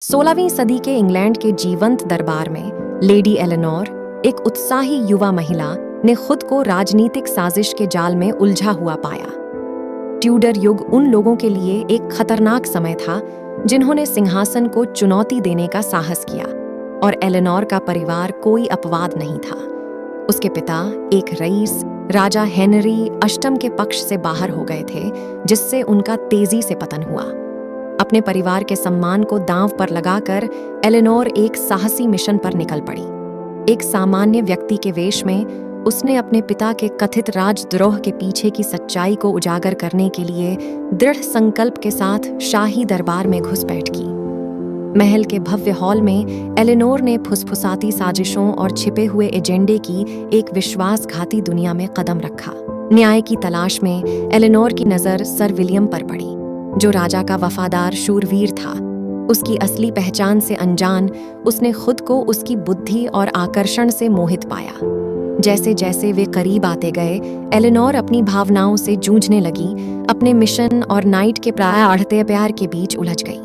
16वीं सदी के इंग्लैंड के जीवंत दरबार में लेडी एलेनोर, एक उत्साही युवा महिला, ने खुद को राजनीतिक साजिश के जाल में उलझा हुआ पाया। ट्यूडर युग उन लोगों के लिए एक खतरनाक समय था जिन्होंने सिंहासन को चुनौती देने का साहस किया, और एलेनोर का परिवार कोई अपवाद नहीं था। उसके पिता, एक रईस, राजा हेनरी अष्टम के पक्ष से बाहर हो गए थे, जिससे उनका तेजी से पतन हुआ। अपने परिवार के सम्मान को दांव पर लगाकर एलेनोर एक साहसी मिशन पर निकल पड़ी। एक सामान्य व्यक्ति के वेश में उसने अपने पिता के कथित राजद्रोह के पीछे की सच्चाई को उजागर करने के लिए दृढ़ संकल्प के साथ शाही दरबार में घुसपैठ की। महल के भव्य हॉल में एलेनोर ने फुसफुसाती साजिशों और छिपे हुए एजेंडे की एक विश्वासघाती दुनिया में कदम रखा। न्याय की तलाश में एलेनोर की नजर सर विलियम पर पड़ी, जो राजा का वफादार शूरवीर था। उसकी असली पहचान से अनजान, उसने खुद को उसकी बुद्धि और आकर्षण से मोहित पाया। जैसे जैसे वे करीब आते गए, एलेनोर अपनी भावनाओं से जूझने लगी, अपने मिशन और नाइट के प्राय अड़ते प्यार के बीच उलझ गई।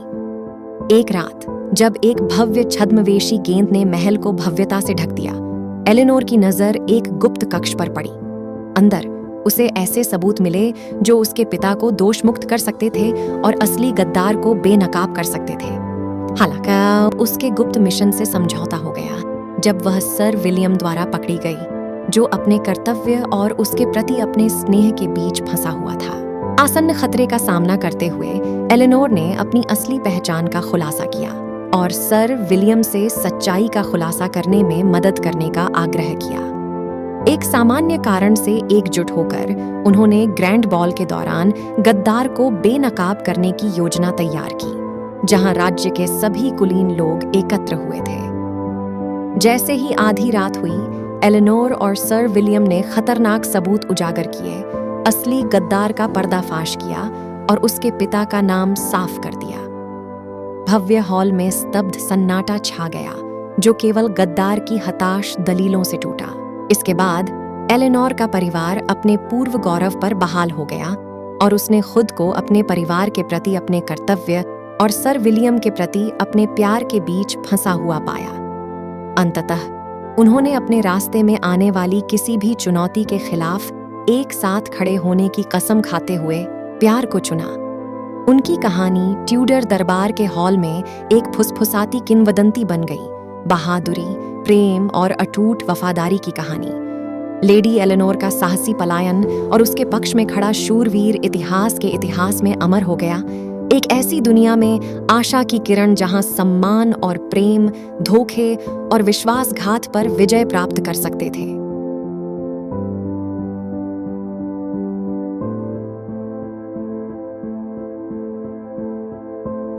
एक रात, जब एक भव्य छद्मवेशी गेंद ने महल को भव्यता से ढक दिया, एलेनोर की नजर एक गुप्त कक्ष पर पड़ी। अंदर उसे ऐसे सबूत मिले जो उसके पिता को दोषमुक्त कर सकते थे और असली गद्दार को बेनकाब कर सकते थे। हालांकि उसके गुप्त मिशन से समझौता हो गया जब वह सर विलियम द्वारा पकड़ी गई, जो अपने कर्तव्य और उसके प्रति अपने स्नेह के बीच फंसा हुआ था। आसन्न खतरे का सामना करते हुए एलेनोर ने अपनी असली पहचान का खुलासा किया और सर विलियम से सच्चाई का खुलासा करने में मदद करने का आग्रह किया। एक सामान्य कारण से एकजुट होकर उन्होंने ग्रैंड बॉल के दौरान गद्दार को बेनकाब करने की योजना तैयार की, जहां राज्य के सभी कुलीन लोग एकत्र हुए थे। जैसे ही आधी रात हुई, एलेनोर और सर विलियम ने खतरनाक सबूत उजागर किए, असली गद्दार का पर्दाफाश किया और उसके पिता का नाम साफ कर दिया। भव्य हॉल में स्तब्ध सन्नाटा छा गया, जो केवल गद्दार की हताश दलीलों से टूटा। इसके बाद एलेनोर का परिवार अपने पूर्व गौरव पर बहाल हो गया और उसने खुद को अपने परिवार के प्रति अपने कर्तव्य और सर विलियम के प्रति अपने प्यार के बीच फंसा हुआ पाया। अंततः उन्होंने अपने रास्ते में आने वाली किसी भी चुनौती के खिलाफ एक साथ खड़े होने की कसम खाते हुए प्यार को चुना। उनकी कहानी ट्यूडर दरबार के हॉल में एक फुसफुसाती किंवदंती बन गई, बहादुरी, प्रेम और अटूट वफादारी की कहानी। लेडी एलेनोर का साहसी पलायन और उसके पक्ष में खड़ा शूरवीर इतिहास के इतिहास में अमर हो गया, एक ऐसी दुनिया में आशा की किरण जहां सम्मान और प्रेम धोखे और विश्वासघात पर विजय प्राप्त कर सकते थे।